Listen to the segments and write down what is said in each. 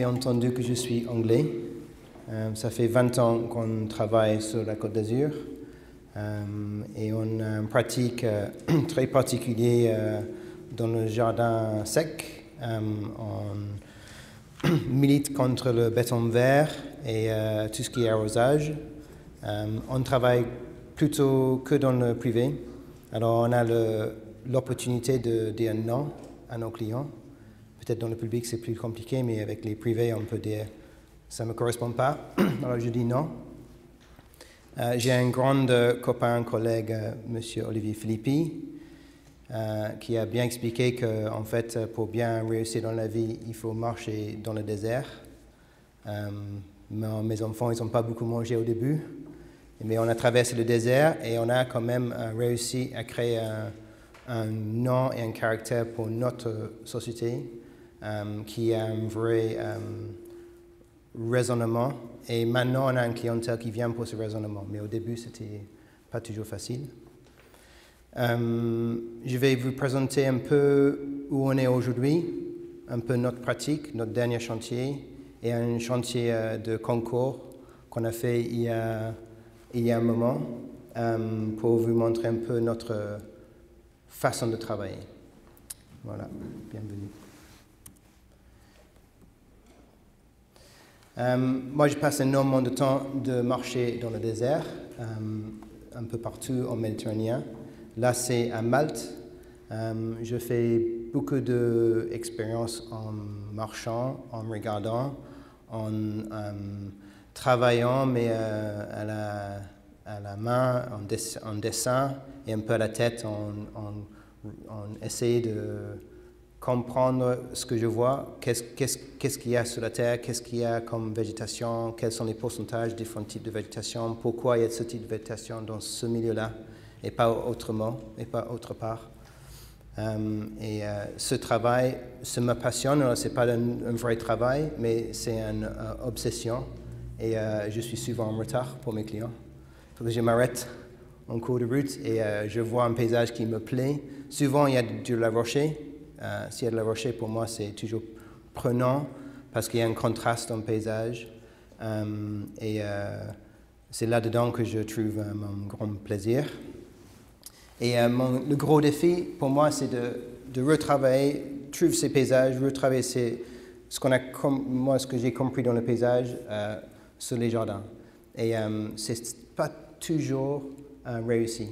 avez entendu que je suis anglais. Ça fait 20 ans qu'on travaille sur la Côte d'Azur et on a une pratique très particulière dans le jardin sec. On milite contre le béton vert et tout ce qui est arrosage. On travaille plutôt que dans le privé. Alors on a l'opportunité de dire non à nos clients. Peut-être dans le public c'est plus compliqué, mais avec les privés on peut dire ça ne me correspond pas. Alors je dis non. J'ai un grand copain, collègue, monsieur Olivier Philippi, qui a bien expliqué qu'en fait, pour bien réussir dans la vie, il faut marcher dans le désert. Mes enfants, ils n'ont pas beaucoup mangé au début, mais on a traversé le désert et on a quand même réussi à créer un nom et un caractère pour notre société qui a un vrai raisonnement. Et maintenant, on a une clientèle qui vient pour ce raisonnement. Mais au début, ce n'était pas toujours facile. Je vais vous présenter un peu où on est aujourd'hui, un peu notre pratique, notre dernier chantier, et un chantier de concours qu'on a fait il y a un moment, pour vous montrer un peu notre façon de travailler. Voilà, bienvenue. Moi, je passe énormément de temps de marcher dans le désert, un peu partout en Méditerranée. Là, c'est à Malte. Je fais beaucoup d'expériences en marchant, en regardant, en travaillant, mais à la main, en dessin, et un peu à la tête, en essayant de comprendre ce que je vois, qu'est-ce qu'il y a sur la Terre, qu'est-ce qu'il y a comme végétation, quels sont les pourcentages, différents types de végétation, pourquoi il y a ce type de végétation dans ce milieu-là, et pas autrement, et pas autre part. Ce travail, ça me passionne. Ce n'est pas un vrai travail, mais c'est une obsession. Et je suis souvent en retard pour mes clients. Donc je m'arrête en cours de route et je vois un paysage qui me plaît. Souvent, il y a de la rocher. S'il y a de la rocher, pour moi, c'est toujours prenant parce qu'il y a un contraste dans le paysage. C'est là-dedans que je trouve mon grand plaisir. Et le gros défi pour moi, c'est de retravailler, trouver ces paysages, retravailler ce que j'ai compris dans le paysage sur les jardins. Et c'est pas toujours réussi.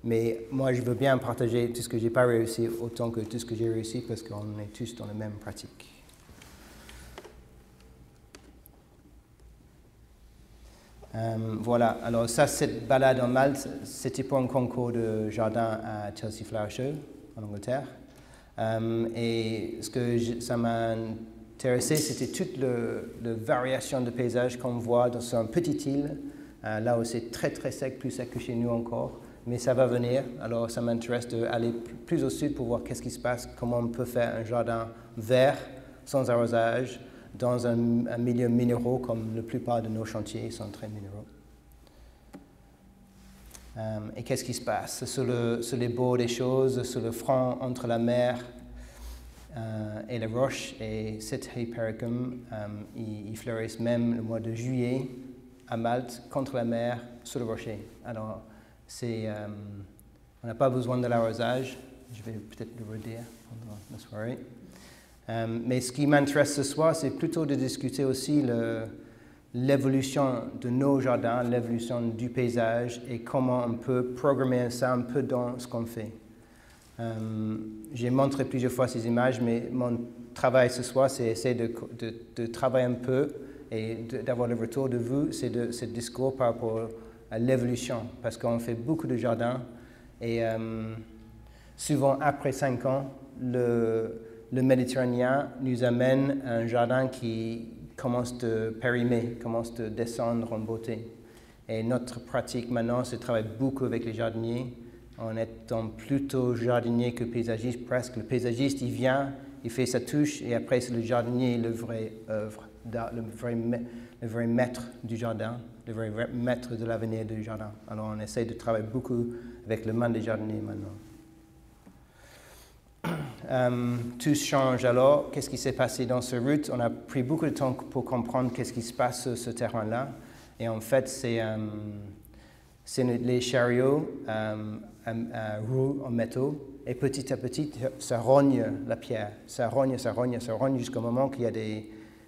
Mais moi, je veux bien partager tout ce que j'ai pas réussi autant que tout ce que j'ai réussi parce qu'on est tous dans la même pratique. Voilà, alors ça, cette balade en Malte, c'était pour un concours de jardin à Chelsea Flower Show, en Angleterre. Et ce que ça m'a intéressé, c'était toute la variation de paysages qu'on voit sur une petite île, là où c'est très très sec, plus sec que chez nous encore. Mais ça va venir, alors ça m'intéresse d'aller plus au sud pour voir qu'est-ce qui se passe, comment on peut faire un jardin vert, sans arrosage, dans un milieu minéraux, comme la plupart de nos chantiers sont très minéraux. Et qu'est-ce qui se passe sur les bords des choses, sur le front entre la mer et la roche, et cet Hypericum, il fleurissent même le mois de juillet à Malte, contre la mer, sur le rocher. Alors, on n'a pas besoin de l'arrosage, je vais peut-être le redire pendant la soirée. Mais ce qui m'intéresse ce soir, c'est plutôt de discuter aussi l'évolution de nos jardins, l'évolution du paysage et comment on peut programmer ça un peu dans ce qu'on fait. J'ai montré plusieurs fois ces images, mais mon travail ce soir, c'est essayer de travailler un peu et d'avoir le retour de vous, c'est ce discours par rapport à l'évolution, parce qu'on fait beaucoup de jardins et souvent après 5 ans, le Méditerranéen nous amène à un jardin qui commence de périmer, commence de descendre en beauté. Et notre pratique maintenant, c'est de travailler beaucoup avec les jardiniers, en étant plutôt jardinier que paysagiste presque. Le paysagiste, il vient, il fait sa touche, et après c'est le jardinier, le vrai œuvre, le vrai maître du jardin, le vrai maître de l'avenir du jardin. Alors on essaie de travailler beaucoup avec le monde des jardiniers maintenant. tout change alors. Qu'est-ce qui s'est passé dans ce route? On a pris beaucoup de temps pour comprendre qu'est-ce qui se passe sur ce terrain-là. Et en fait, c'est les chariots roues en métaux. Et petit à petit, ça rogne la pierre. Ça rogne jusqu'au moment qu'il y a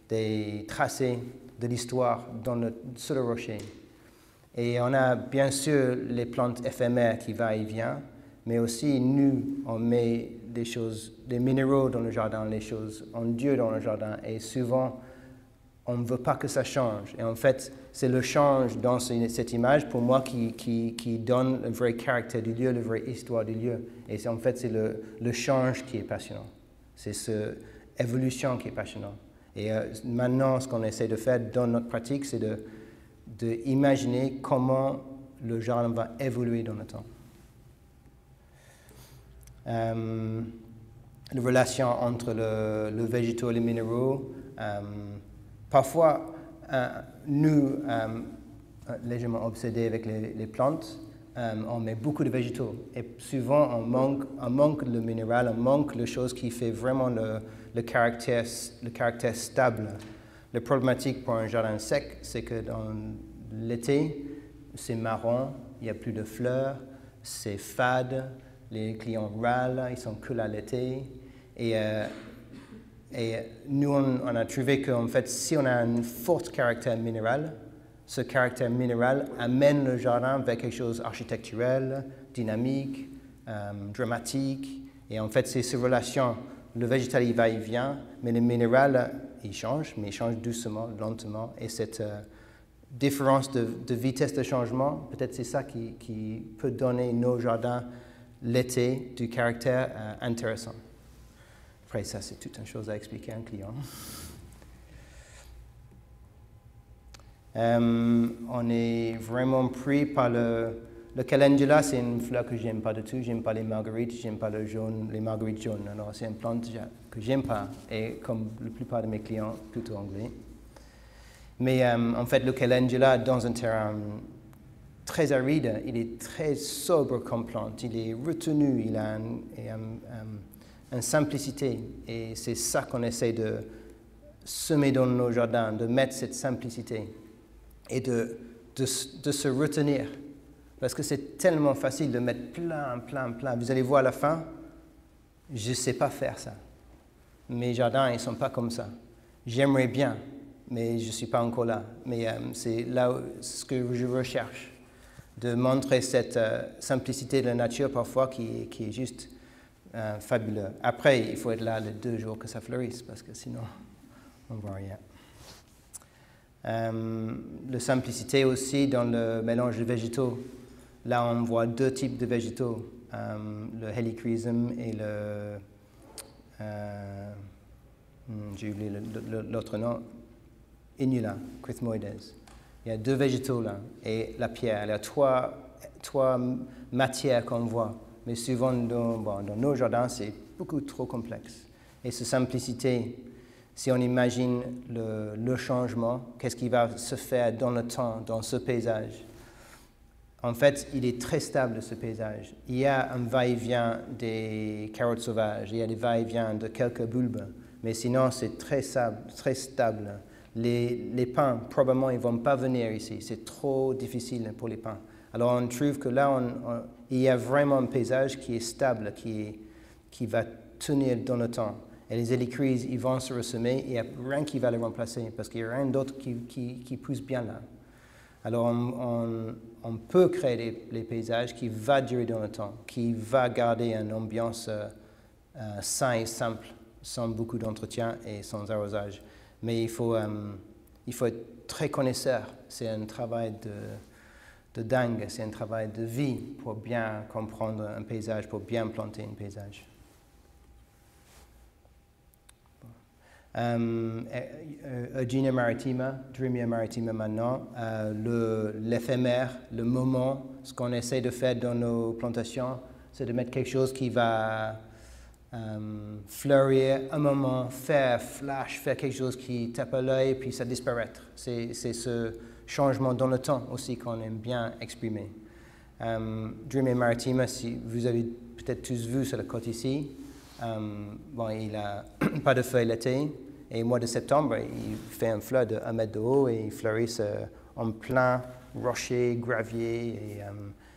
des tracés de l'histoire sur le rocher. Et on a bien sûr les plantes éphémères qui va et vient, mais aussi nous, on met des choses, des minéraux dans le jardin, les choses en Dieu dans le jardin. Et souvent, on ne veut pas que ça change. Et en fait, c'est le change dans cette image, pour moi, qui donne le vrai caractère du lieu, la vraie histoire du lieu. Et en fait, c'est le change qui est passionnant. C'est cette évolution qui est passionnante. Et maintenant, ce qu'on essaie de faire dans notre pratique, c'est d'imaginer comment le jardin va évoluer dans le temps. La relation entre le végétal et les minéraux. Parfois, nous, légèrement obsédés avec les plantes, on met beaucoup de végétaux. Et souvent, on manque le minéral, on manque les choses qui fait vraiment le caractère stable. La problématique pour un jardin sec, c'est que dans l'été, c'est marron, il n'y a plus de fleurs, c'est fade, les clients râlent, ils sont que là l'été. Et nous, on a trouvé qu'en fait, si on a un fort caractère minéral, ce caractère minéral amène le jardin vers quelque chose d'architecturel, dynamique, dramatique. Et en fait, c'est ces relations. Le végétal, il va, il vient, mais le minéral, il change, mais il change doucement, lentement. Et cette différence de vitesse de changement, peut-être c'est ça qui peut donner nos jardins l'été du caractère intéressant. Après, ça, c'est toute une chose à expliquer à un client. On est vraiment pris par le calendula, c'est une fleur que j'aime pas du tout. J'aime pas les marguerites, j'aime pas les marguerites jaunes. Alors, c'est une plante que j'aime pas, et comme la plupart de mes clients, plutôt anglais. Mais en fait, le calendula, dans un terrain très aride, il est très sobre comme plante. Il est retenu, il a une simplicité. Et c'est ça qu'on essaie de semer dans nos jardins, de mettre cette simplicité et de se retenir. Parce que c'est tellement facile de mettre plein. Vous allez voir à la fin, je ne sais pas faire ça. Mes jardins, ils ne sont pas comme ça. J'aimerais bien, mais je ne suis pas encore là. Mais c'est là ce que je recherche, de montrer cette simplicité de la nature parfois qui est juste fabuleux. Après, il faut être là les 2 jours que ça fleurisse, parce que sinon, on ne voit rien. La simplicité aussi dans le mélange de végétaux. Là, on voit 2 types de végétaux, le helichrysum et j'ai oublié l'autre nom, Inula, Crithmoides. Il y a 2 végétaux là, et la pierre. Il y a 3 matières qu'on voit, mais souvent dans nos jardins, c'est beaucoup trop complexe. Et cette simplicité, si on imagine le changement, qu'est-ce qui va se faire dans le temps, dans ce paysage? En fait, il est très stable, ce paysage. Il y a un va-et-vient des carottes sauvages, il y a des va-et-vient de quelques bulbes, mais sinon, c'est très stable. Les pins, probablement, ils ne vont pas venir ici. C'est trop difficile pour les pins. Alors, on trouve que là, il y a vraiment un paysage qui est stable, qui va tenir dans le temps. Et les hélichrys, ils vont se ressemer, et il n'y a rien qui va les remplacer, parce qu'il n'y a rien d'autre qui pousse bien là. Alors, on peut créer des paysages qui vont durer dans le temps, qui vont garder une ambiance saine et simple, sans beaucoup d'entretien et sans arrosage. Mais il faut être très connaisseur. C'est un travail de dingue, c'est un travail de vie pour bien comprendre un paysage, pour bien planter un paysage. Eugenia maritima, Dreamia maritima maintenant, l'éphémère, le moment, ce qu'on essaie de faire dans nos plantations, c'est de mettre quelque chose qui va fleurir un moment, faire flash, faire quelque chose qui tape à l'œil, puis ça disparaître. C'est ce changement dans le temps aussi qu'on aime bien exprimer. Dreamia maritima, si vous avez peut-être tous vu sur la côte ici, Bon, il n'a pas de feuilles l'été. Et au mois de septembre, il fait un fleur de 1 mètre de haut et il fleurissent en plein rocher, gravier. Et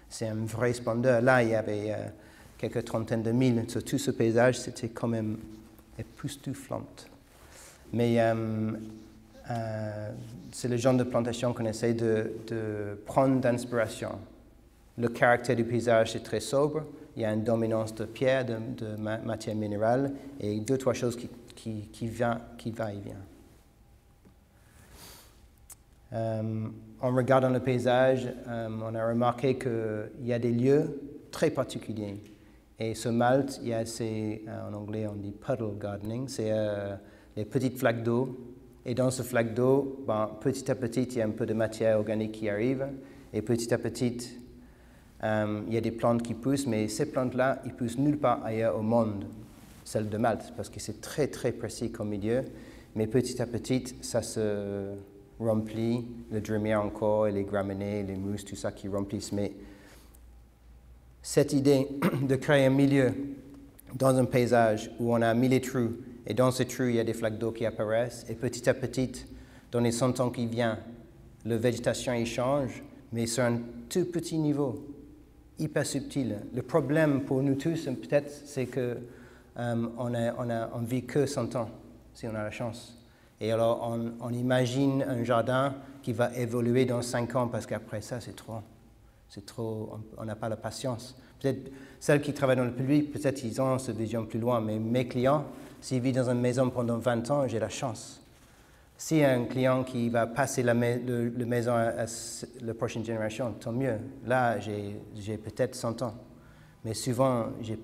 c'est une vraie splendeur. Là, il y avait quelques trentaines de milles. Sur tout ce paysage, c'était quand même époustouflant. Mais c'est le genre de plantation qu'on essaie de prendre d'inspiration. Le caractère du paysage est très sobre. Il y a une dominance de pierre, de matière minérale, et 2-3 choses qui va et vient. En regardant le paysage, on a remarqué qu'il y a des lieux très particuliers. Et ce Malte, il y a en anglais on dit puddle gardening, c'est les petites flaques d'eau. Et dans ce flaque d'eau, petit à petit, il y a un peu de matière organique qui arrive. Et petit à petit, il y a des plantes qui poussent, mais ces plantes-là, ils poussent nulle part ailleurs au monde, celles de Malte, parce que c'est très, très précis comme milieu. Mais petit à petit, ça se remplit, le drumière encore, et les graminées, les mousses, tout ça qui remplissent. Mais cette idée de créer un milieu dans un paysage où on a mis les trous, et dans ces trous, il y a des flaques d'eau qui apparaissent, et petit à petit, dans les 100 ans qui viennent, la végétation y change, mais sur un tout petit niveau, hyper subtil. Le problème pour nous tous, peut-être, c'est qu'on on vit que 100 ans, si on a la chance. Et alors, on imagine un jardin qui va évoluer dans 5 ans, parce qu'après ça, c'est trop, on n'a pas la patience. Peut-être, celles qui travaillent dans le public, peut-être ils ont cette vision plus loin, mais mes clients, s'ils vivent dans une maison pendant 20 ans, j'ai la chance. S'il y a un client qui va passer la maison à la prochaine génération, tant mieux. Là, j'ai peut-être 100 ans. Mais souvent, j'ai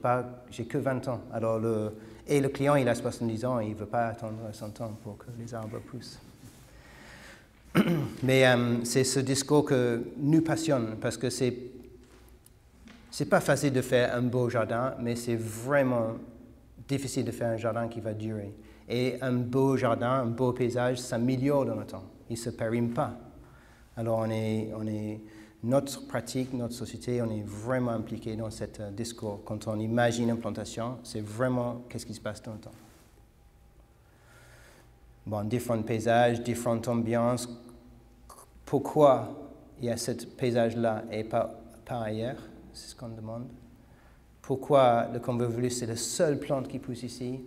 que 20 ans. Alors le client, il a 70 ans et il ne veut pas attendre 100 ans pour que les arbres poussent. Mais c'est ce discours que nous passionne, parce que c'est pas facile de faire un beau jardin, mais c'est vraiment difficile de faire un jardin qui va durer. Et un beau jardin, un beau paysage s'améliore dans le temps. Il ne se périme pas. Alors notre pratique, notre société, on est vraiment impliqué dans ce discours. Quand on imagine une plantation, c'est vraiment qu'est-ce qui se passe dans le temps. Bon, différents paysages, différentes ambiances. Pourquoi il y a ce paysage-là et pas ailleurs? C'est ce qu'on demande. Pourquoi le convolvulus, c'est la seule plante qui pousse ici?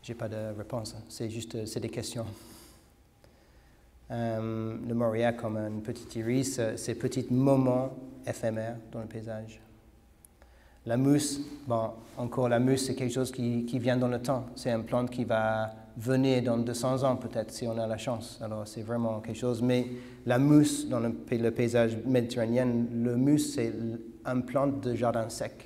Je n'ai pas de réponse, c'est des questions. Le Moria, comme un petit iris, c'est petits moments éphémères dans le paysage. La mousse, la mousse, c'est quelque chose qui vient dans le temps. C'est une plante qui va venir dans 200 ans, peut-être, si on a la chance. Alors, c'est vraiment quelque chose. Mais la mousse, dans le paysage méditerranéen, le mousse, c'est une plante de jardin sec.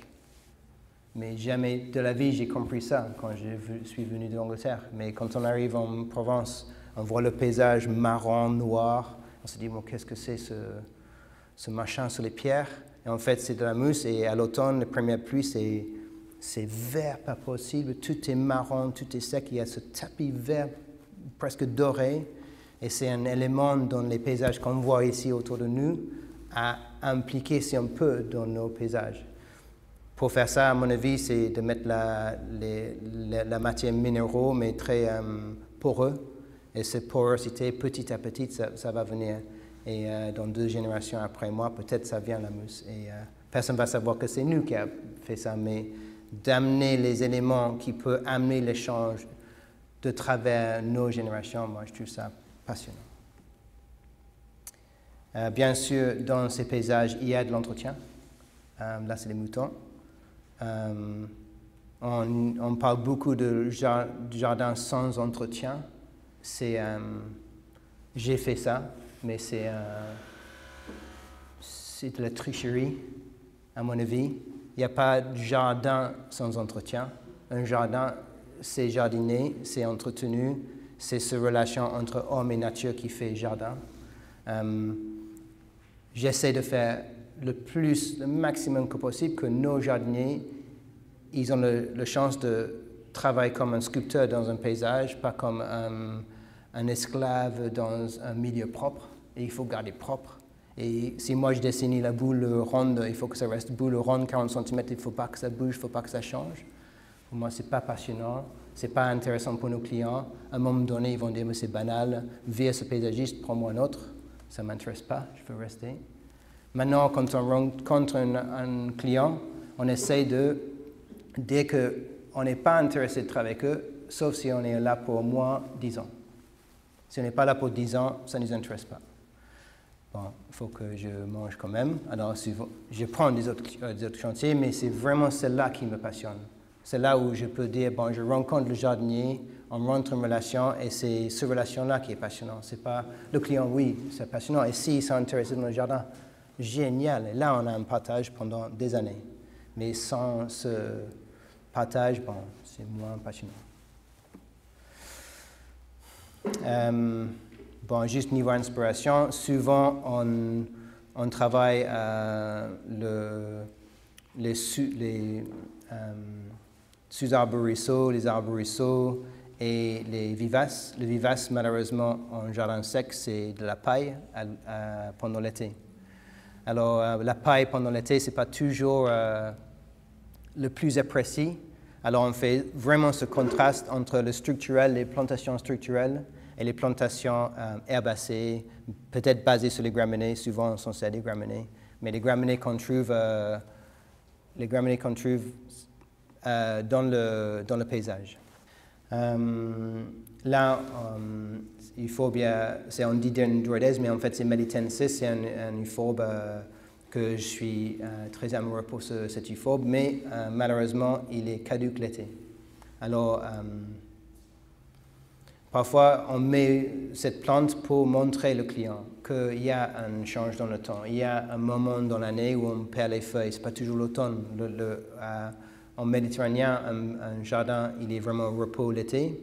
Mais jamais de la vie, j'ai compris ça quand je suis venu d'Angleterre. Mais quand on arrive en Provence, on voit le paysage marron, noir. On se dit, bon, qu'est-ce que c'est ce machin sur les pierres? Et en fait, c'est de la mousse. Et à l'automne, les premières pluies, c'est vert, pas possible. Tout est marron, tout est sec. Il y a ce tapis vert presque doré. Et c'est un élément dans les paysages qu'on voit ici autour de nous à impliquer si on peut dans nos paysages. Pour faire ça, à mon avis, c'est de mettre la matière minéraux, mais très poreux. Et cette porosité, petit à petit, ça va venir. Et dans 2 générations après moi, peut-être ça vient la mousse. Et personne ne va savoir que c'est nous qui avons fait ça, mais d'amener les éléments qui peuvent amener l'échange de travers nos générations, moi, je trouve ça passionnant. Bien sûr, dans ces paysages, il y a de l'entretien. Là, c'est les moutons. On parle beaucoup de jardin sans entretien. J'ai fait ça, mais c'est de la tricherie, à mon avis. Il n'y a pas de jardin sans entretien. Un jardin, c'est jardiner, c'est entretenu, c'est cette relation entre homme et nature qui fait jardin. J'essaie de faire le maximum que possible que nos jardiniers, ils ont la chance de travailler comme un sculpteur dans un paysage, pas comme un esclave dans un milieu propre. Et il faut garder propre. Et si moi je dessine la boule ronde, il faut que ça reste boule ronde, 40 cm, il ne faut pas que ça bouge, il ne faut pas que ça change. Pour moi, ce n'est pas passionnant, ce n'est pas intéressant pour nos clients. À un moment donné, ils vont dire, mais c'est banal, vire ce paysagiste, prends-moi un autre. Ça ne m'intéresse pas, je veux rester. Maintenant, quand on rencontre un client, on essaye de dire qu'on n'est pas intéressé de travailler avec eux, sauf si on est là pour au moins 10 ans. Si on n'est pas là pour 10 ans, ça ne nous intéresse pas. Bon, il faut que je mange quand même. Alors, je prends des autres chantiers, mais c'est vraiment celle-là qui me passionne. C'est là où je peux dire, bon, je rencontre le jardinier, on rentre en relation, et c'est cette relation-là qui est passionnante. C'est pas le client, oui, c'est passionnant. Et s'il s'est intéressé dans le jardin, génial. Et là, on a un partage pendant des années. Mais sans ce partage, bon, c'est moins passionnant. Bon, juste niveau inspiration, souvent on travaille les sous-arboriceaux, les arboriceaux et les vivaces. Le vivace, malheureusement, en jardin sec, c'est de la paille pendant l'été. Alors, la paille pendant l'été, ce n'est pas toujours le plus apprécié. Alors, on fait vraiment ce contraste entre le structurel, les plantations structurelles, et les plantations herbacées, peut-être basées sur les graminées, souvent sont des graminées, mais les graminées qu'on trouve, dans le paysage. Là, il faut bien, c'est on dit dendroides, mais en fait c'est melitensis, c'est un euphorbe que je suis très amoureux pour cet euphorbe, mais malheureusement il est caduc l'été. Alors, parfois, on met cette plante pour montrer au client qu'il y a un changement dans le temps. Il y a un moment dans l'année où on perd les feuilles. Ce n'est pas toujours l'automne. En Méditerranée, un jardin, il est vraiment au repos l'été.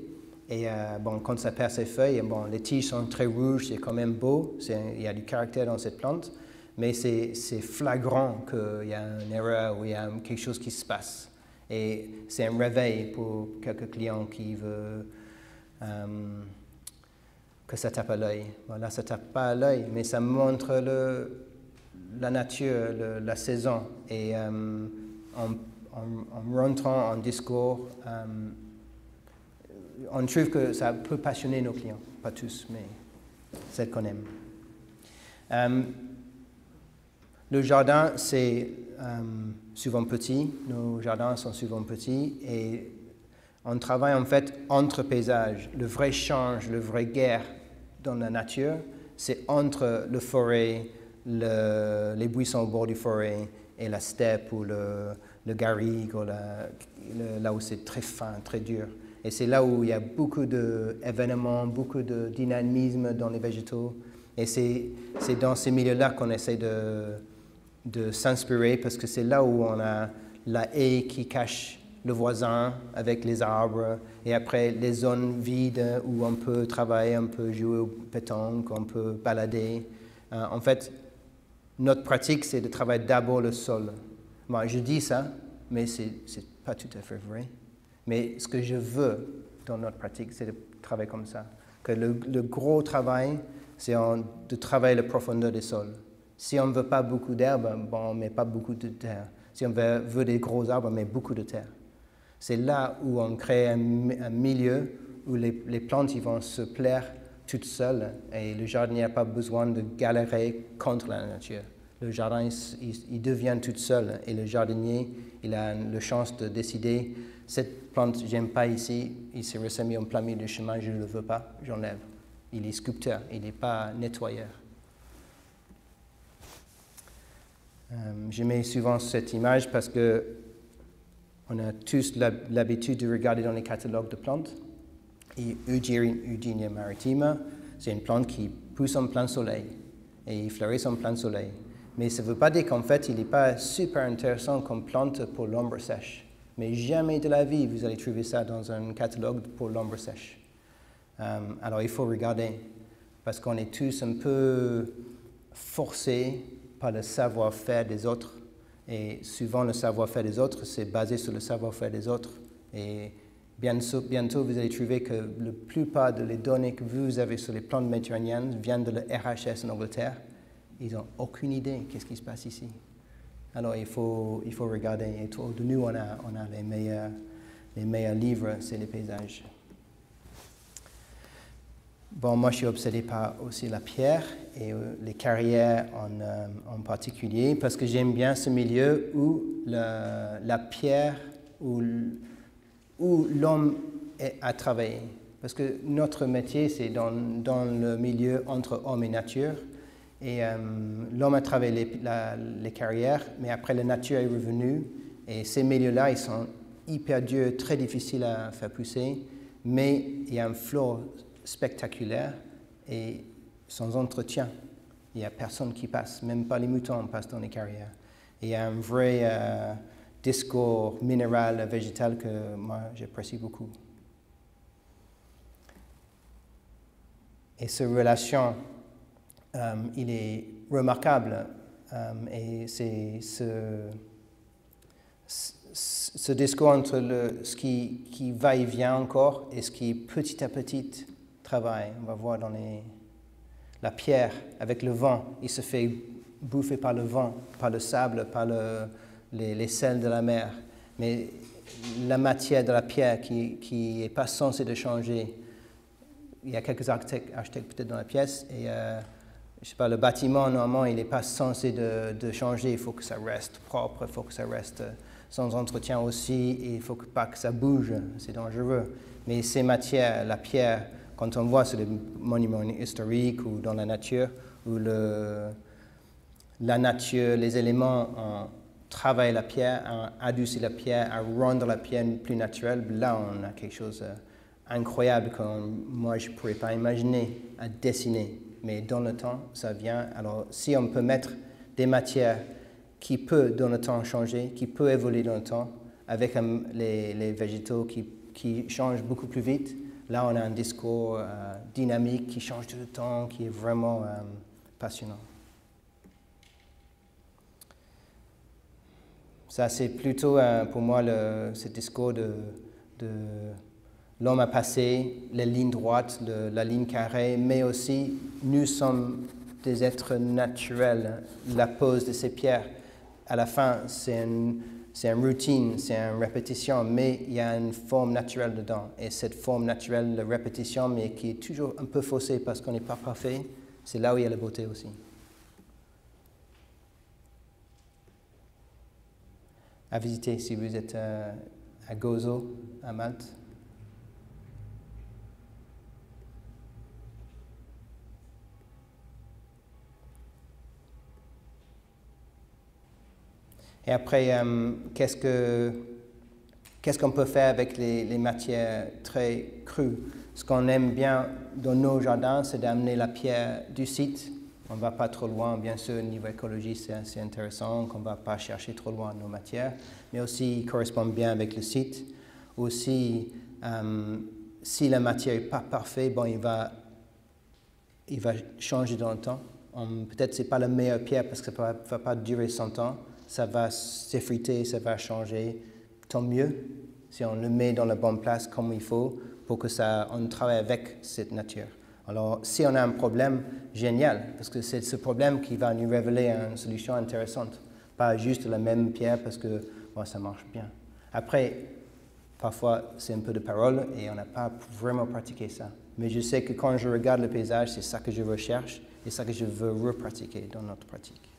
Et bon, quand ça perd ses feuilles, bon, les tiges sont très rouges, c'est quand même beau. Il y a du caractère dans cette plante. Mais c'est flagrant qu'il y a une erreur ou il y a quelque chose qui se passe. Et c'est un réveil pour quelques clients qui veulent que ça tape à l'œil. Bon, là, ça ne tape pas à l'œil, mais ça montre la nature, la saison. Et en rentrant en discours, on trouve que ça peut passionner nos clients. Pas tous, mais celles qu'on aime. Le jardin, c'est souvent petit. Nos jardins sont souvent petits. Et on travaille en fait entre paysages. Le vrai change, le vrai guerre dans la nature, c'est entre le forêt, les buissons au bord du forêt et la steppe ou le garrigue, ou là où c'est très fin, très dur. Et c'est là où il y a beaucoup d'événements, beaucoup de dynamisme dans les végétaux. Et c'est dans ces milieux-là qu'on essaie de s'inspirer, parce que c'est là où on a la haie qui cache le voisin avec les arbres, et après les zones vides où on peut travailler, on peut jouer au pétanque, on peut balader. En fait, notre pratique, c'est de travailler d'abord le sol. Moi, je dis ça, mais c'est pas tout à fait vrai. Mais ce que je veux dans notre pratique, c'est de travailler comme ça. Que le gros travail, c'est de travailler la profondeur des sols. Si on ne veut pas beaucoup d'herbe, bon, on ne met pas beaucoup de terre. Si on veut des gros arbres, on met beaucoup de terre. C'est là où on crée un milieu où les plantes ils vont se plaire toutes seules, et le jardinier n'a pas besoin de galérer contre la nature. Le jardin, il devient tout seul, et le jardinier, il a la chance de décider, cette plante, j'aime pas ici, il s'est ressemé en plein milieu du chemin, je ne le veux pas, j'enlève. Il est sculpteur, il n'est pas nettoyeur. Je mets souvent cette image parce que on a tous l'habitude de regarder dans les catalogues de plantes. Et Eugenia maritima, c'est une plante qui pousse en plein soleil et il fleurit en plein soleil. Mais ça ne veut pas dire qu'en fait, il n'est pas super intéressant comme plante pour l'ombre sèche. Mais jamais de la vie, vous allez trouver ça dans un catalogue pour l'ombre sèche. Alors, il faut regarder, parce qu'on est tous un peu forcés par le savoir-faire des autres. Et souvent, le savoir-faire des autres, c'est basé sur le savoir-faire des autres. Et bientôt, vous allez trouver que la plupart des données que vous avez sur les plantes méditerranéennes viennent de la RHS en Angleterre. Ils n'ont aucune idée de ce qui se passe ici. Alors, il faut regarder. Et autour de nous, on a les les meilleurs livres, c'est les paysages. Bon, moi, je suis obsédé par aussi la pierre et les carrières en particulier, parce que j'aime bien ce milieu où la pierre, où l'homme a travaillé. Parce que notre métier, c'est dans le milieu entre homme et nature. Et l'homme a travaillé les carrières, mais après la nature est revenue. Et ces milieux-là, ils sont hyper durs, très difficiles à faire pousser. Mais il y a un flot spectaculaire et sans entretien. Il n'y a personne qui passe, même pas les moutons passent dans les carrières. Et il y a un vrai discours minéral, végétal que moi j'apprécie beaucoup. Et cette relation, il est remarquable. Et c'est ce discours entre ce qui va et vient encore et ce qui petit à petit travaille. On va voir dans la pierre avec le vent, il se fait bouffer par le vent, par le sable, par les sels de la mer. Mais la matière de la pierre qui n'est pas censée de changer. Il y a quelques architectes peut-être dans la pièce et je sais pas, le bâtiment normalement il n'est pas censé de changer. Il faut que ça reste propre, il faut que ça reste sans entretien aussi, et il ne faut pas que ça bouge, c'est dangereux. Mais ces matières, la pierre, quand on voit sur les monuments historiques ou dans la nature, où la nature, les éléments ont travaillé la pierre, ont adouci la pierre, ont rendu la pierre plus naturelle, là on a quelque chose incroyable que moi je ne pourrais pas imaginer à dessiner. Mais dans le temps, ça vient. Alors si on peut mettre des matières qui peuvent dans le temps changer, qui peuvent évoluer dans le temps, avec les végétaux qui changent beaucoup plus vite, là on a un discours dynamique qui change tout le temps, qui est vraiment passionnant. Ça c'est plutôt pour moi ce discours de l'homme a passé les lignes droites, la ligne carrée, mais aussi nous sommes des êtres naturels. La pose de ces pierres, à la fin, c'est une routine, c'est une répétition, mais il y a une forme naturelle dedans. Et cette forme naturelle de répétition, mais qui est toujours un peu faussée parce qu'on n'est pas parfait, c'est là où il y a la beauté aussi. À visiter si vous êtes à Gozo, à Malte. Et après, qu'est-ce qu'on peut faire avec les matières très crues? Ce qu'on aime bien dans nos jardins, c'est d'amener la pierre du site. On ne va pas trop loin, bien sûr, au niveau écologie, c'est assez intéressant, qu'on ne va pas chercher trop loin nos matières, mais aussi, il correspond bien avec le site. Aussi, si la matière n'est pas parfaite, bon, il va changer dans le temps. Peut-être que ce n'est pas la meilleure pierre parce que ça ne va pas durer 100 ans. Ça va s'effriter, ça va changer. Tant mieux si on le met dans la bonne place comme il faut pour que on travaille avec cette nature. Alors, si on a un problème, génial, parce que c'est ce problème qui va nous révéler une solution intéressante. Pas juste la même pierre parce que bon, ça marche bien. Après, parfois, c'est un peu de parole et on n'a pas vraiment pratiqué ça. Mais je sais que quand je regarde le paysage, c'est ça que je recherche et ça que je veux repratiquer dans notre pratique.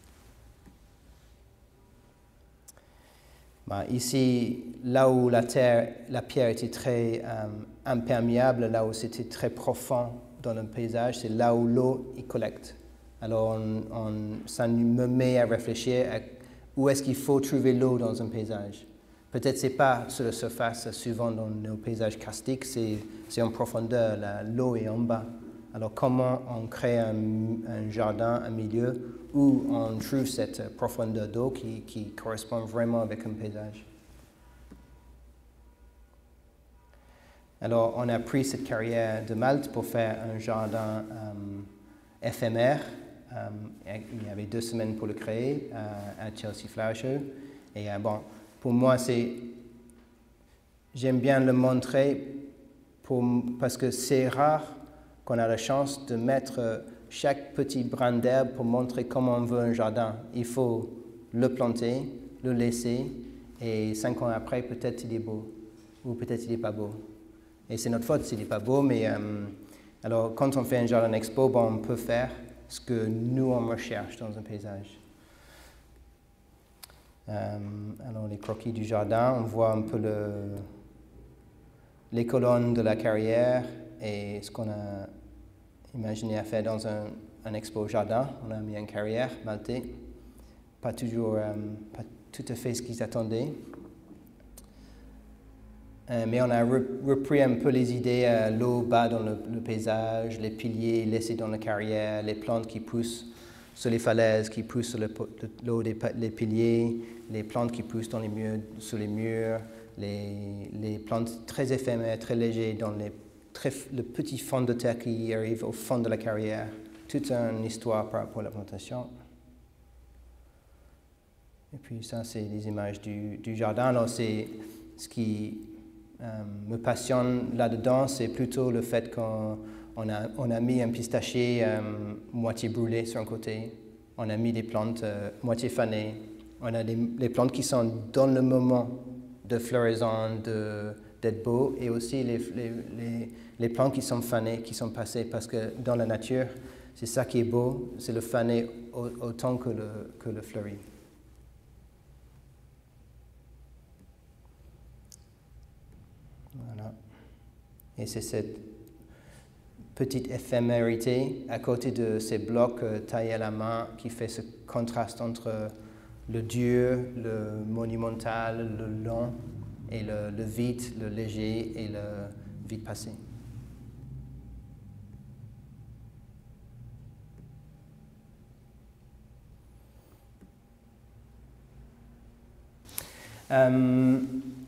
Ici, là où la pierre était très imperméable, là où c'était très profond dans le paysage, c'est là où l'eau y collecte. Alors, ça me met à réfléchir à où est-ce qu'il faut trouver l'eau dans un paysage. Peut-être ce n'est pas sur la surface, souvent dans nos paysages karstiques, c'est en profondeur, l'eau est en bas. Alors, comment on crée un jardin, un milieu où on trouve cette profondeur d'eau qui correspond vraiment avec un paysage. Alors, on a pris cette carrière de Malte pour faire un jardin éphémère. Il y avait 2 semaines pour le créer à Chelsea Flower Show. Et bon, pour moi, j'aime bien le montrer parce que c'est rare qu'on a la chance de mettre chaque petit brin d'herbe pour montrer comment on veut un jardin. Il faut le planter, le laisser, et 5 ans après, peut-être il est beau. ou peut-être il n'est pas beau. Et c'est notre faute s'il n'est pas beau, mais alors quand on fait un jardin expo, bon, on peut faire ce que nous on recherche dans un paysage. Alors les croquis du jardin, on voit un peu les colonnes de la carrière et ce qu'on a imaginé à faire dans un expo jardin. On a mis une carrière maltais, pas tout à fait ce qu'ils attendaient. Mais on a repris un peu les idées, l'eau bas dans le paysage, les piliers laissés dans la carrière, les plantes qui poussent sur les falaises, qui poussent sur l'eau des piliers, les plantes qui poussent sur les murs, les plantes très éphémères, très légères dans le petit fond de terre qui arrive au fond de la carrière. Toute une histoire par rapport à la plantation. Et puis ça, c'est les images du jardin. Alors c'est ce qui me passionne là-dedans, c'est plutôt le fait qu'on a mis un pistachier moitié brûlé sur un côté. On a mis des plantes moitié fanées. On a les plantes qui sont dans le moment de floraison, d'être beau, et aussi les plantes qui sont fanées, qui sont passées, parce que dans la nature, c'est ça qui est beau, c'est le fané autant que le fleuri. Voilà. Et c'est cette petite éphémérité à côté de ces blocs taillés à la main qui fait ce contraste entre le dur, le monumental, le long, et le vide, le léger et le vite passé.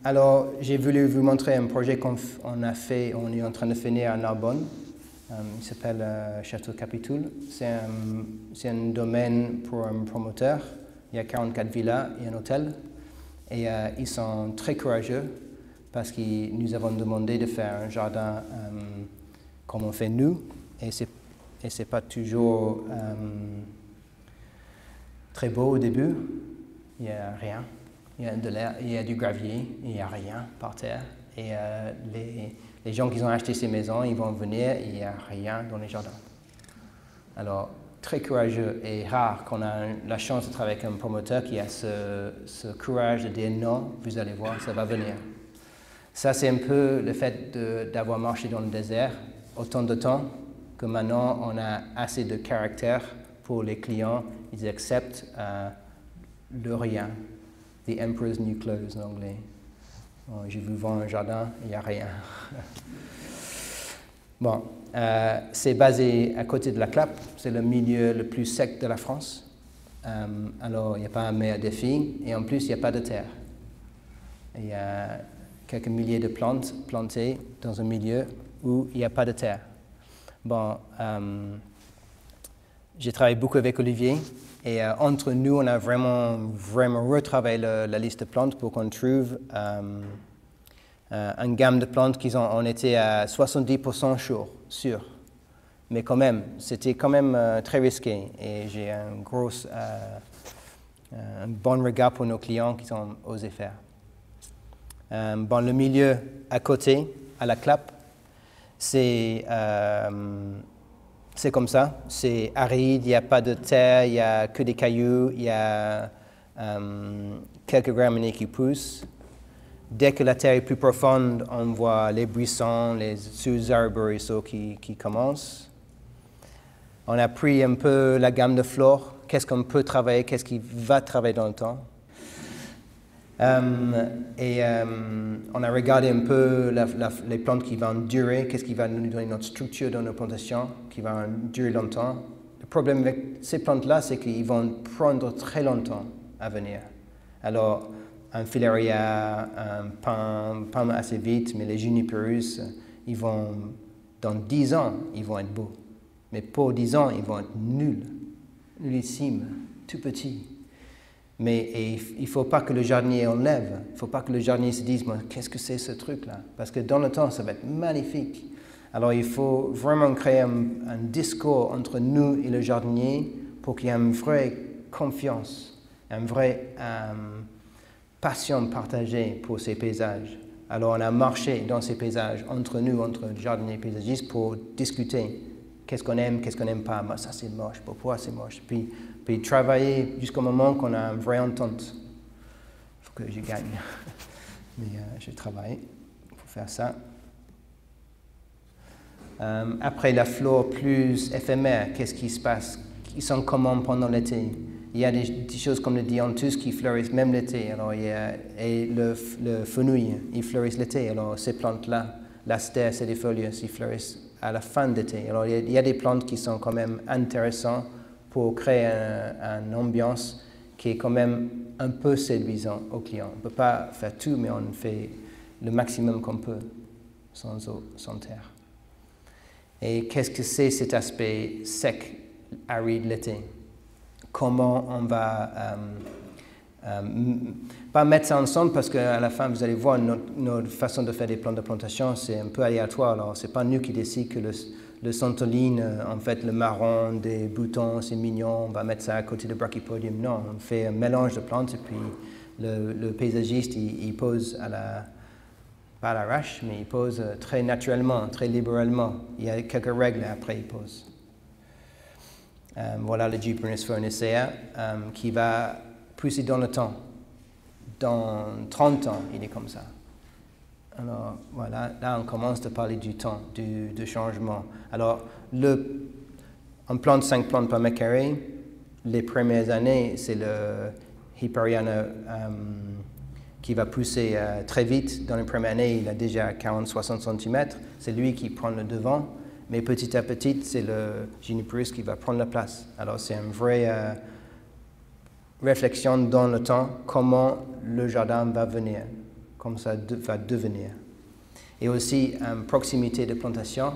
Alors, j'ai voulu vous montrer un projet qu'on est en train de finir à Narbonne. Il s'appelle Château Capitoul. C'est un domaine pour un promoteur. Il y a 44 villas et un hôtel. Et ils sont très courageux parce que nous avons demandé de faire un jardin comme on fait nous. Et c'est pas toujours très beau au début. Il n'y a rien. Il y a de l'air, il y a du gravier, il n'y a rien par terre. Et les gens qui ont acheté ces maisons, ils vont venir et il n'y a rien dans les jardins. Alors, très courageux et rare qu'on a la chance de travailler avec un promoteur qui a ce courage de dire non, vous allez voir, ça va venir. Ça, c'est un peu le fait d'avoir marché dans le désert autant de temps que maintenant on a assez de caractère pour les clients, ils acceptent le rien. The Emperor's New Clothes en anglais. Bon, je vous vends un jardin, il n'y a rien. Bon, c'est basé à côté de la Clappe, c'est le milieu le plus sec de la France. Alors, il n'y a pas un meilleur défi, et en plus, il n'y a pas de terre. Il y a quelques milliers de plantes plantées dans un milieu où il n'y a pas de terre. Bon, j'ai travaillé beaucoup avec Olivier. Et entre nous, on a vraiment retravaillé la liste de plantes pour qu'on trouve une gamme de plantes qui ont été à 70% sûres. Mais quand même, c'était quand même très risqué. Et j'ai un bon regard pour nos clients qui ont osé faire. Bon, le milieu à côté, à la Clappe, c'est comme ça, c'est aride, il n'y a pas de terre, il n'y a que des cailloux, il y a quelques graminées qui poussent. Dès que la terre est plus profonde, on voit les buissons, les sous-arboriceaux qui commencent. On a pris un peu la gamme de flore, qu'est-ce qu'on peut travailler, qu'est-ce qui va travailler dans le temps. On a regardé un peu les plantes qui vont durer, qu'est-ce qui va nous donner notre structure dans nos plantations, qui va durer longtemps. Le problème avec ces plantes-là, c'est qu'ils vont prendre très longtemps à venir. Alors, un filaria, un palme assez vite, mais les juniperus, dans 10 ans, ils vont être beaux. Mais pour 10 ans, ils vont être nullissimes, tout petits. Mais il ne faut pas que le jardinier enlève, il ne faut pas que le jardinier se dise « qu'est-ce que c'est ce truc-là » parce que dans le temps, ça va être magnifique. Alors il faut vraiment créer un discours entre nous et le jardinier pour qu'il y ait une vraie confiance, une vraie passion partagée pour ces paysages. Alors on a marché dans ces paysages entre nous, entre jardiniers et paysagistes, pour discuter qu'est-ce qu'on aime, qu'est-ce qu'on n'aime pas. Bah, ça c'est moche, pourquoi c'est moche. Puis travailler jusqu'au moment qu'on a une vraie entente. Il faut que je gagne. Mais je travaille pour faire ça. Après la flore plus éphémère, qu'est-ce qui se passe? Ils sont comment pendant l'été? Il y a des choses comme le dianthus qui fleurissent même l'été. Alors, et le fenouil, il fleurissent l'été. Alors ces plantes-là, l'astère, c'est des feuilles, ils fleurissent à la fin de l'été. Alors il y a des plantes qui sont quand même intéressantes pour créer une ambiance qui est quand même un peu séduisant aux clients. On ne peut pas faire tout, mais on fait le maximum qu'on peut, sans eau, sans terre. Et qu'est-ce que c'est cet aspect sec, aride l'été? Comment on va pas mettre ça ensemble, parce qu'à la fin, vous allez voir, notre façon de faire des plans de plantation, c'est un peu aléatoire. Alors, ce n'est pas nous qui décidons que le santoline, en fait, le marron, des boutons, c'est mignon, on va mettre ça à côté de brachypodium. Non, on fait un mélange de plantes et puis le paysagiste, il pose pas à l'arrache, mais il pose très naturellement, très libéralement. Il y a quelques règles et après il pose. Voilà le Gyprinus farnacea qui va pousser dans le temps. Dans 30 ans, il est comme ça. Alors voilà, là on commence à parler du temps, du changement. Alors, on plante 5 plantes par mètre carré. Les premières années, c'est le Hippariana qui va pousser très vite. Dans les premières années, il a déjà 40-60 cm. C'est lui qui prend le devant. Mais petit à petit, c'est le Juniperus qui va prendre la place. Alors c'est une vraie réflexion dans le temps, comment le jardin va venir, comment ça va devenir. Et aussi, proximité de plantation,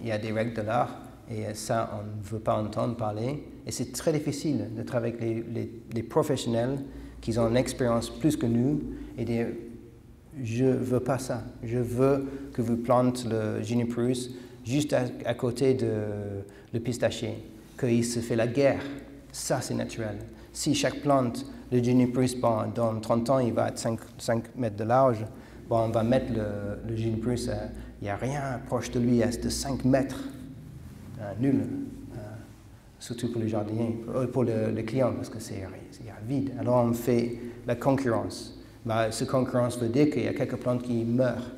il y a des règles de l'art, et ça, on ne veut pas entendre parler. Et c'est très difficile de travailler avec les professionnels qui ont une expérience plus que nous, et dire, je ne veux pas ça, je veux que vous plantez le Juniperus juste à côté de le pistachier, qu'il se fait la guerre. Ça, c'est naturel. Si chaque plante, le Juniperus, dans 30 ans, il va être 5 mètres de large, on va mettre le Juniperus, il n'y a rien proche de lui, de 5 mètres. Nul. Surtout pour les jardiniers, pour le client, parce que c'est vide. Alors on fait la concurrence. Cette concurrence veut dire qu'il y a quelques plantes qui meurent,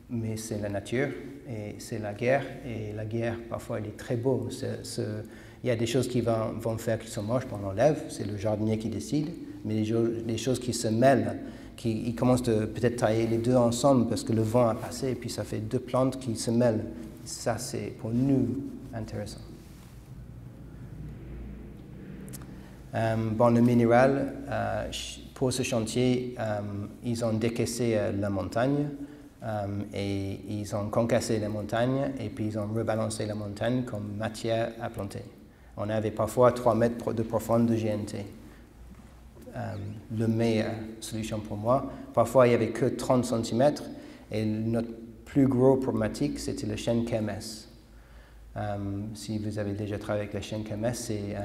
mais c'est la nature. Et c'est la guerre, et la guerre, parfois, elle est très beau. Il y a des choses qui vont faire qui sont moches, on enlève, c'est le jardinier qui décide, mais les choses qui se mêlent, il commence de peut-être tailler les deux ensemble parce que le vent a passé, et puis ça fait 2 plantes qui se mêlent. Ça, c'est pour nous intéressant. Le minéral, pour ce chantier, ils ont décaissé la montagne. Et ils ont concassé la montagne et puis ils ont rebalancé la montagne comme matière à planter. On avait parfois 3 mètres de profondeur de GNT. La meilleure solution pour moi. Parfois il n'y avait que 30 cm et notre plus gros problématique c'était le chêne KMS. Si vous avez déjà travaillé avec le chêne KMS, c'est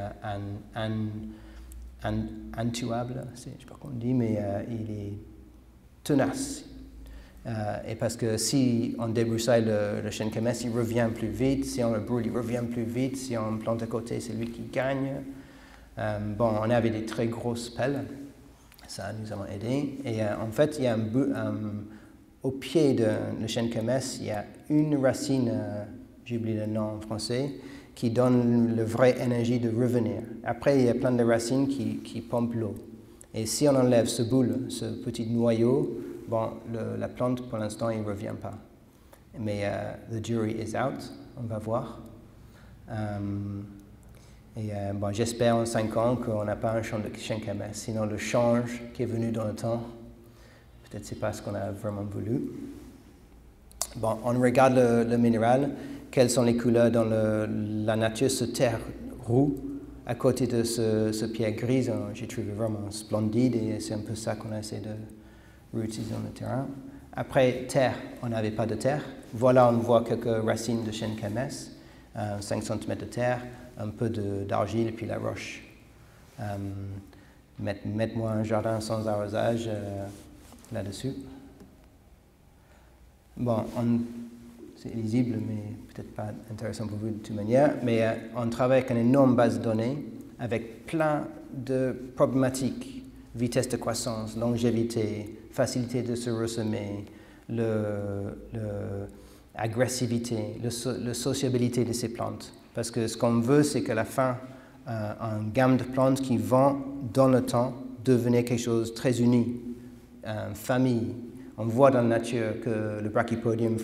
intuable, je ne sais pas comment on dit, mais il est tenace. Et parce que si on débroussaille le chêne KMS, il revient plus vite. Si on le brûle, il revient plus vite. Si on plante à côté, c'est lui qui gagne. On avait des très grosses pelles. Ça nous a aidé. Et en fait, il y a au pied de le chêne KMS, il y a une racine, j'ai oublié le nom en français, qui donne la vraie énergie de revenir. Après, il y a plein de racines qui pompent l'eau. Et si on enlève ce boule, ce petit noyau, la plante, pour l'instant, il ne revient pas. Mais the jury is out, on va voir. J'espère en 5 ans qu'on n'a pas un champ de chêne KMS. Sinon, le change qui est venu dans le temps, peut-être c'est pas ce qu'on a vraiment voulu. On regarde le minéral. Quelles sont les couleurs dans la nature? Ce terre roux à côté de ce pierre grise, j'ai trouvé vraiment splendide et c'est un peu ça qu'on a essayé de réutiliser dans le terrain. Après, terre, on n'avait pas de terre. Voilà, on voit quelques racines de chêne KMS, 5 cm de terre, un peu d'argile et puis la roche. Mettez-moi un jardin sans arrosage là-dessus. Bon, c'est lisible, mais peut-être pas intéressant pour vous de toute manière, mais on travaille avec une énorme base de données avec plein de problématiques, vitesse de croissance, longévité, facilité de se ressemer, l'agressivité, la sociabilité de ces plantes. Parce que ce qu'on veut, c'est qu'à la fin, une gamme de plantes qui vont, dans le temps, devenir quelque chose de très uni, famille. On voit dans la nature que le Brachypodium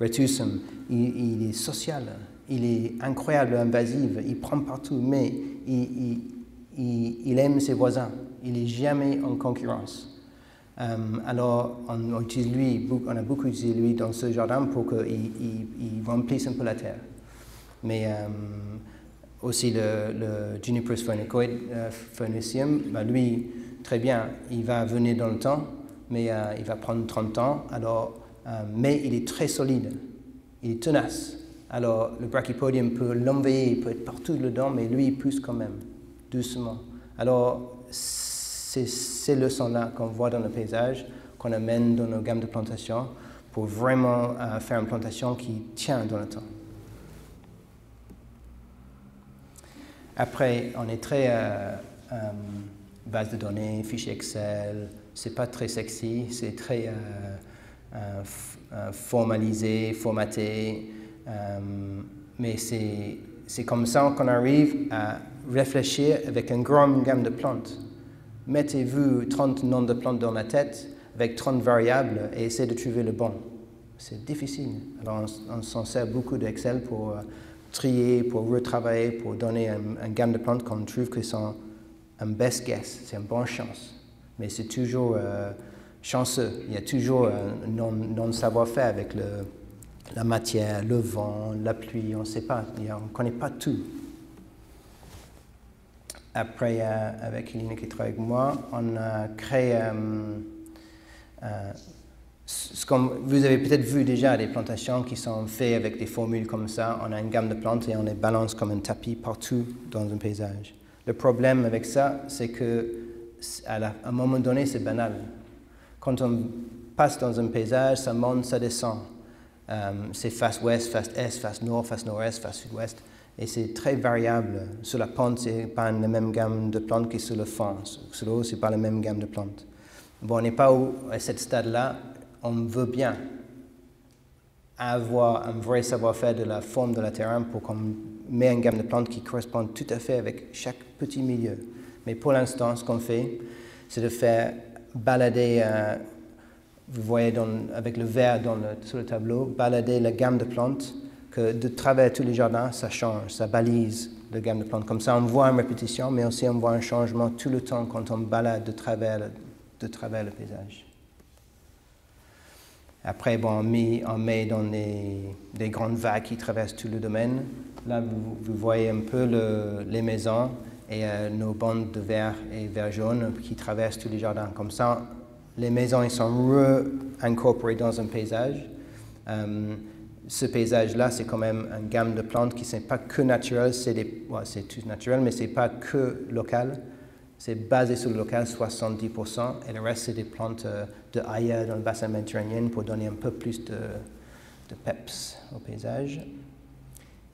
retusum, il est social, il est incroyable, invasif, il prend partout, mais il aime ses voisins, il n'est jamais en concurrence. Alors, on a beaucoup utilisé lui dans ce jardin pour qu'il remplisse un peu la terre. Mais aussi le Juniperus farnesium, lui, très bien, il va venir dans le temps, mais il va prendre 30 ans, mais il est très solide, il est tenace. Alors, le Brachypodium peut l'envahir, il peut être partout dedans, mais lui, il pousse quand même, doucement. Alors, c'est ces leçons-là qu'on voit dans le paysage, qu'on amène dans nos gammes de plantation pour vraiment faire une plantation qui tient dans le temps. Après, on est très base de données, fichier Excel, c'est pas très sexy, c'est très formalisé, formaté, mais c'est comme ça qu'on arrive à réfléchir avec une grande gamme de plantes. Mettez-vous 30 noms de plantes dans la tête avec 30 variables et essayez de trouver le bon. C'est difficile. Alors on s'en sert beaucoup d'Excel pour trier, pour retravailler, pour donner une gamme de plantes qu'on trouve que sont un best guess, c'est une bonne chance. Mais c'est toujours chanceux. Il y a toujours un non-savoir-faire avec la matière, le vent, la pluie, on ne sait pas, on ne connaît pas tout. Après, avec Elina qui travaille avec moi, on a créé vous avez peut-être vu déjà des plantations qui sont faites avec des formules comme ça. On a une gamme de plantes et on les balance comme un tapis partout dans un paysage. Le problème avec ça, c'est qu'à un moment donné, c'est banal. Quand on passe dans un paysage, ça monte, ça descend. C'est face ouest, face est, face nord, face nord-est, face sud-ouest. Et c'est très variable. Sur la pente, ce n'est pas la même gamme de plantes que sur le fond. Sur l'eau, ce n'est pas la même gamme de plantes. Bon, on n'est pas à ce stade-là. On veut bien avoir un vrai savoir-faire de la forme de la terrain pour qu'on mette une gamme de plantes qui correspond tout à fait avec chaque petit milieu. Mais pour l'instant, ce qu'on fait, c'est de faire balader, vous voyez avec le vert sur le tableau, balader la gamme de plantes, que de travers tous les jardins, ça change, ça balise la gamme de plantes. Comme ça, on voit une répétition, mais aussi on voit un changement tout le temps quand on balade de travers le paysage. Après, bon, on met dans des grandes vagues qui traversent tout le domaine. Là, vous voyez un peu les maisons et nos bandes de vert et vert jaune qui traversent tous les jardins. Comme ça, les maisons ils sont réincorporées dans un paysage. Ce paysage-là, c'est quand même une gamme de plantes qui n'est pas que naturelle, c'est tout naturel, mais ce n'est pas que local. C'est basé sur le local, 70%, et le reste, c'est des plantes de ailleurs dans le bassin méditerranéen pour donner un peu plus de peps au paysage.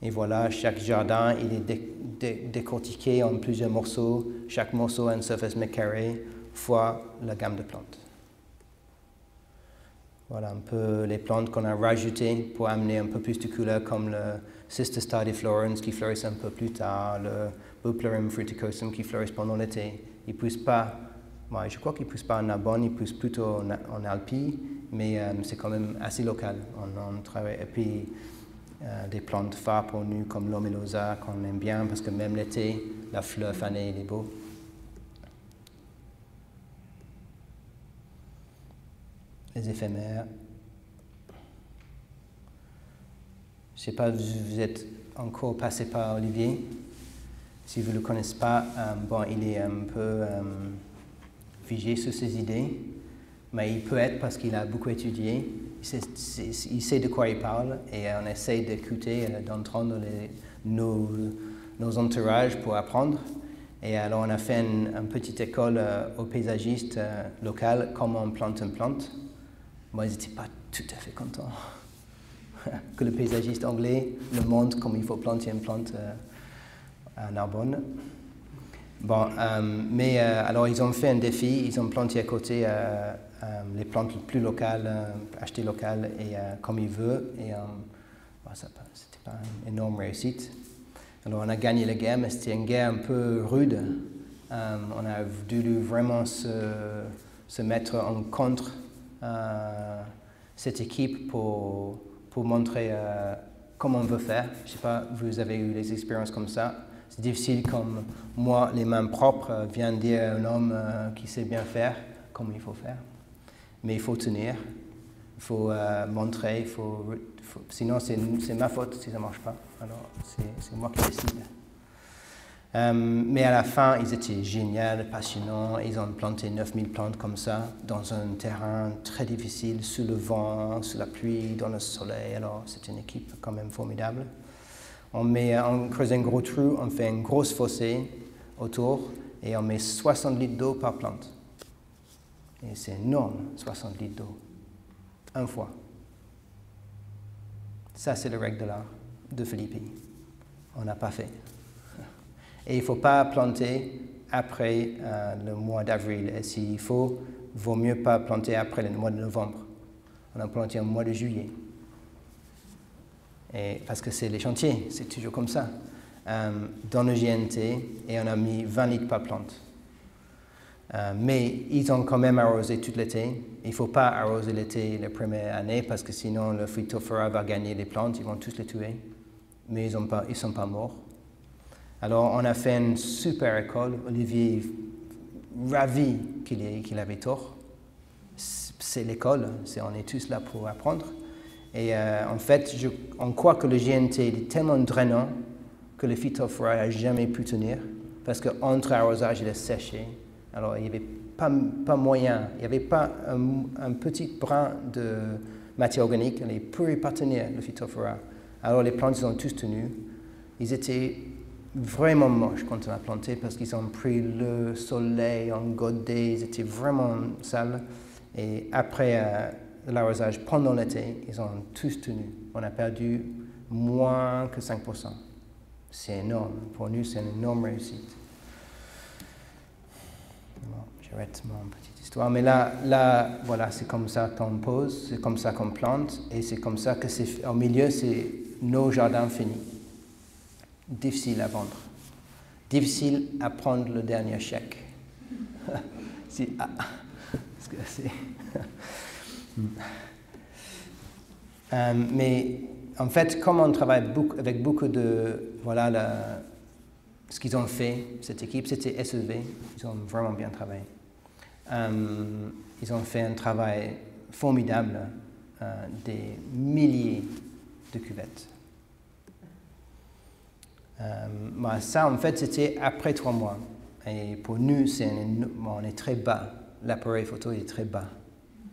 Et voilà, chaque jardin, il est décortiqué en plusieurs morceaux. Chaque morceau a une surface mètre carré fois la gamme de plantes. Voilà un peu les plantes qu'on a rajoutées pour amener un peu plus de couleur, comme le Cistus tardiflorens qui fleurissent un peu plus tard, le Bupleurum fruticosum qui fleurissent pendant l'été. Ils ne poussent pas, je crois qu'ils ne poussent pas en Narbonne, ils poussent plutôt en Alpi, mais c'est quand même assez local. On travaille, et puis des plantes phares pour nous comme l'Omelosa qu'on aime bien parce que même l'été, la fleur fanée, il est beau. Les éphémères. Je ne sais pas, vous êtes encore passé par Olivier. Si vous ne le connaissez pas, il est un peu figé sur ses idées, mais il peut être parce qu'il a beaucoup étudié. Il sait de quoi il parle et on essaie d'écouter, d'entendre nos entourages pour apprendre. Et alors on a fait une petite école aux paysagistes locaux, comment on plante une plante. Bon, ils n'étaient pas tout à fait content que le paysagiste anglais le montre comme il faut planter une plante à Narbonne. Bon, alors ils ont fait un défi, ils ont planté à côté les plantes plus locales, achetées locales et comme ils veulent. Et c'était pas une énorme réussite. Alors on a gagné la guerre, mais c'était une guerre un peu rude. On a dû vraiment se mettre en contre cette équipe pour montrer comment on veut faire. Je ne sais pas, vous avez eu des expériences comme ça. C'est difficile comme moi, les mains propres, vient dire à un homme qui sait bien faire comment il faut faire. Mais il faut tenir, il faut montrer, sinon c'est ma faute si ça ne marche pas. Alors c'est moi qui décide. Mais à la fin, ils étaient géniaux, passionnants. Ils ont planté 9000 plantes comme ça, dans un terrain très difficile, sous le vent, sous la pluie, dans le soleil. Alors c'est une équipe quand même formidable. On creuse un gros trou, on fait une grosse fossé autour et on met 60 litres d'eau par plante. Et c'est énorme, 60 litres d'eau. Une fois. Ça, c'est le règle de l'art de Philippines. On n'a pas fait. Et il ne faut pas planter après le mois d'avril. Et s'il faut, il vaut mieux pas planter après le mois de novembre. On a planté au mois de juillet. Et parce que c'est les chantiers, c'est toujours comme ça. Dans le GNT, et on a mis 20 litres par plante. Mais ils ont quand même arrosé tout l'été. Il ne faut pas arroser l'été la première année parce que sinon le Phytophthora va gagner les plantes, ils vont tous les tuer. Mais ils ne sont pas morts. Alors on a fait une super école. Olivier est ravi qu'il avait tort. C'est l'école, on est tous là pour apprendre. Et en fait, on croit que le GNT est tellement drainant que le Phytophthora n'a jamais pu tenir parce qu'entre arrosage, il est séché. Alors, il n'y avait pas moyen, il n'y avait pas un petit brin de matière organique, il ne pouvait pas tenir le Phytophthora. Alors, les plantes, ils ont tous tenu. Ils étaient vraiment moches quand on a planté parce qu'ils ont pris le soleil en godé, ils étaient vraiment sales. Et après l'arrosage pendant l'été, ils ont tous tenu. On a perdu moins que 5%. C'est énorme. Pour nous, c'est une énorme réussite. Bon, j'arrête mon petite histoire. Mais là, voilà, c'est comme ça qu'on pose, c'est comme ça qu'on plante, et c'est comme ça que c'est. Au milieu, c'est nos jardins finis. Difficile à vendre. Difficile à prendre le dernier chèque. Parce que c'est. Mais en fait, comme on travaille avec beaucoup de, voilà, ce qu'ils ont fait, cette équipe, c'était SEV, ils ont vraiment bien travaillé. Ils ont fait un travail formidable, des milliers de cuvettes. Ça, en fait, c'était après 3 mois. Et pour nous, on est très bas. L'appareil photo est très bas.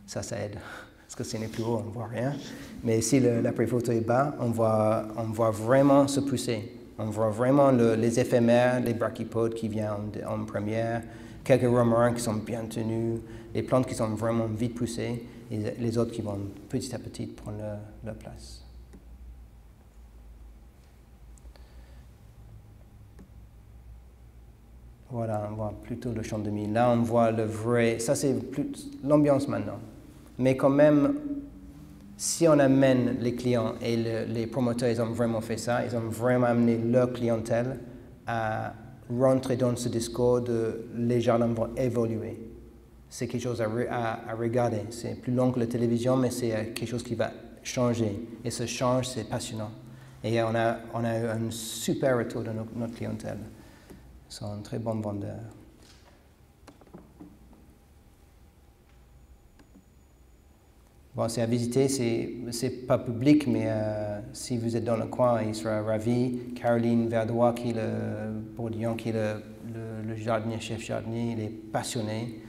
Ça aide. Parce que si on est plus haut, on ne voit rien. Mais si l'appareil photo est bas, on voit vraiment se pousser. On voit vraiment les éphémères, les brachypodes qui viennent en première, quelques romarins qui sont bien tenus, les plantes qui sont vraiment vite poussées, et les autres qui vont petit à petit prendre leur place. Voilà, on voit plutôt le champ de mille. Là, on voit le vrai... Ça, c'est l'ambiance maintenant. Mais quand même, si on amène les clients et les promoteurs, ils ont vraiment fait ça, ils ont vraiment amené leur clientèle à rentrer dans ce discours de les jardins vont évoluer. C'est quelque chose à regarder. C'est plus long que la télévision, mais c'est quelque chose qui va changer. Et ce change, c'est passionnant. Et on a eu un super retour de notre clientèle. Ils sont un très bon vendeur. Bon, c'est à visiter, c'est pas public, mais si vous êtes dans le coin, il sera ravi. Caroline Verdois, qui est le Bourdillon, qui est le jardinier, chef jardinier, il est passionné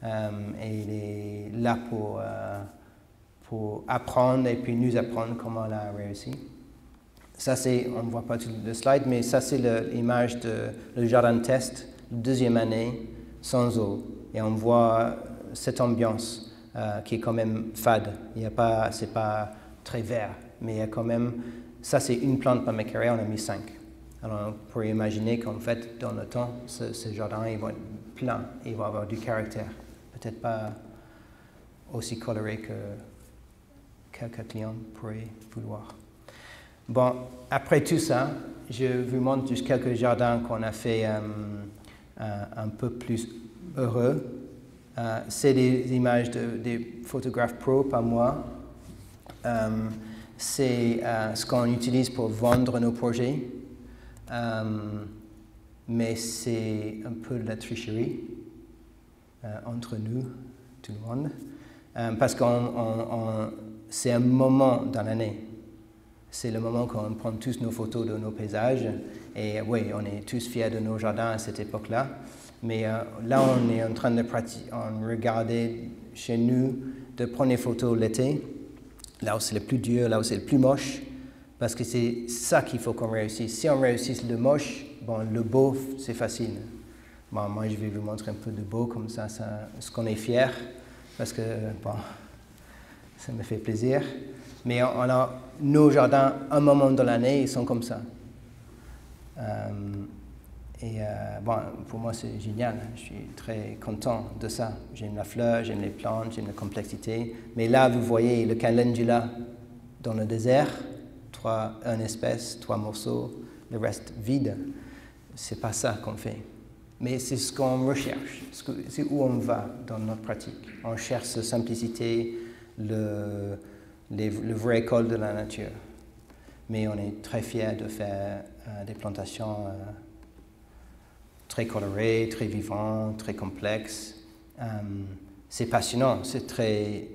et il est là pour apprendre et puis nous apprendre comment elle a réussi. Ça, on ne voit pas tout le slide, mais ça, c'est l'image du jardin de test, deuxième année, sans eau. Et on voit cette ambiance. qui est quand même fade. C'est pas très vert, mais il y a quand même, ça c'est une plante par mètre carré, on a mis 5. Alors on pourrait imaginer qu'en fait, dans le temps, ce jardin, il va être plein, il va avoir du caractère. Peut-être pas aussi coloré que quelques clients pourraient vouloir. Bon, après tout ça, je vous montre juste quelques jardins qu'on a fait un peu plus heureux. C'est des images des photographes pro, pas moi. C'est ce qu'on utilise pour vendre nos projets. Mais c'est un peu de la tricherie entre nous, tout le monde. Parce que c'est un moment dans l'année. C'est le moment qu'on prend tous nos photos de nos paysages. Et oui, on est tous fiers de nos jardins à cette époque-là. Mais là, on est en train de regarder chez nous, de prendre des photos l'été, là où c'est le plus dur, là où c'est le plus moche. Parce que c'est ça qu'il faut qu'on réussisse. Si on réussit le moche, bon, le beau, c'est facile. Bon, moi, je vais vous montrer un peu de beau, comme ça ce qu'on est fier. Parce que, bon, ça me fait plaisir. Mais on a nos jardins, un moment de l'année, ils sont comme ça. Bon, pour moi, c'est génial. Je suis très content de ça. J'aime la fleur, j'aime les plantes, j'aime la complexité. Mais là, vous voyez le calendula dans le désert, une espèce, 3 morceaux, le reste vide. C'est pas ça qu'on fait. Mais c'est ce qu'on recherche, c'est où on va dans notre pratique. On cherche cette simplicité, le vrai école de la nature. Mais on est très fiers de faire des plantations très colorées, très vivantes, très complexes. C'est passionnant, c'est très...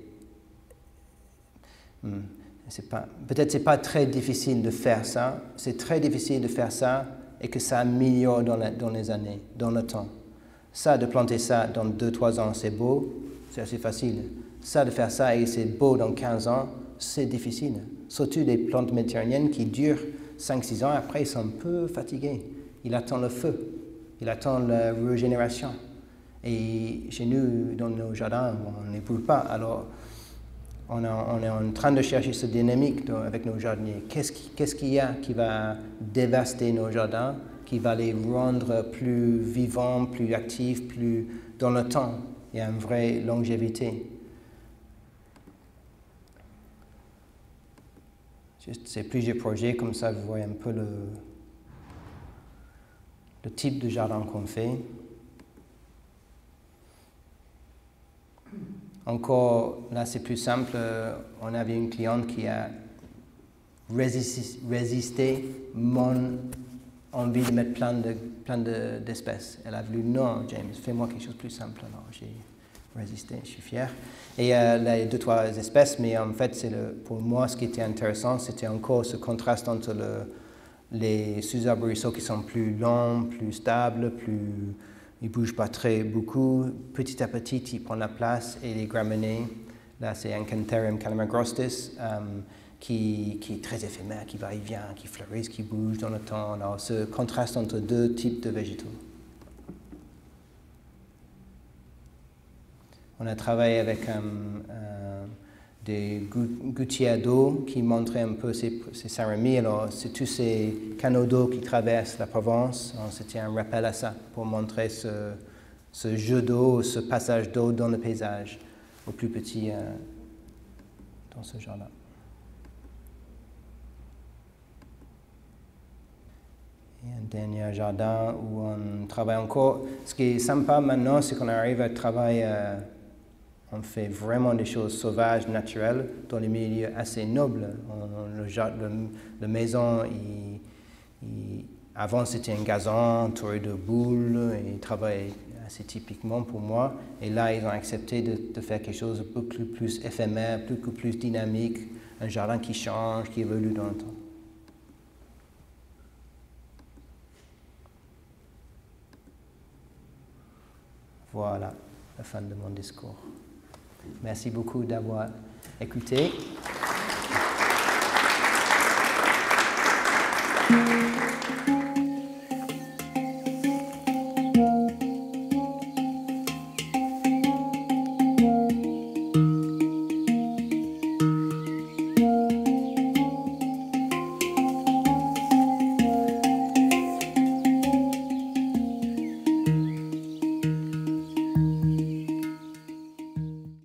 Peut-être c'est pas très difficile de faire ça, c'est très difficile de faire ça et que ça améliore dans les années, dans le temps. Ça, de planter ça dans 2-3 ans, c'est beau, c'est assez facile. Ça, de faire ça et c'est beau dans 15 ans, c'est difficile. Surtout des plantes méditerranéennes qui durent 5-6 ans, après ils sont un peu fatigués. Ils attendent le feu, ils attendent la régénération. Et chez nous, dans nos jardins, on ne les brûle pas. Alors, on est en train de chercher cette dynamique avec nos jardiniers. Qu'est-ce qu'il y a qui va dévaster nos jardins, qui va les rendre plus vivants, plus actifs, plus dans le temps? Il y a une vraie longévité. C'est plusieurs projets, comme ça vous voyez un peu le type de jardin qu'on fait. Encore, là c'est plus simple, on avait une cliente qui a résisté mon envie de mettre plein d'espèces. Elle a voulu, non James, fais-moi quelque chose de plus simple. Alors j'ai résisté, je suis fier. Et là, il y a 2-3 espèces, mais en fait, pour moi, ce qui était intéressant, c'était encore ce contraste entre les sous-arbrisseaux qui sont plus longs, plus stables, ils ne bougent pas beaucoup. Petit à petit, ils prennent la place. Et les graminées, là, c'est Acantharium calamagrostis, qui est très éphémère, qui va et vient, qui fleurissent, qui bouge dans le temps. Alors, ce contraste entre 2 types de végétaux. On a travaillé avec des gouttières d'eau qui montraient un peu ces cérémies. Alors, c'est tous ces canaux d'eau qui traversent la Provence. C'était un rappel à ça, pour montrer ce jeu d'eau, ce passage d'eau dans le paysage, au plus petit dans ce genre-là. Et un dernier jardin où on travaille encore. Ce qui est sympa maintenant, c'est qu'on arrive à travailler... on fait vraiment des choses sauvages, naturelles, dans les milieux assez nobles. La maison, avant c'était un gazon entouré de boules, et ils travaillaient assez typiquement pour moi. Et là, ils ont accepté de faire quelque chose de beaucoup plus éphémère, beaucoup plus dynamique, un jardin qui change, qui évolue dans le temps. Voilà la fin de mon discours. Merci beaucoup d'avoir écouté.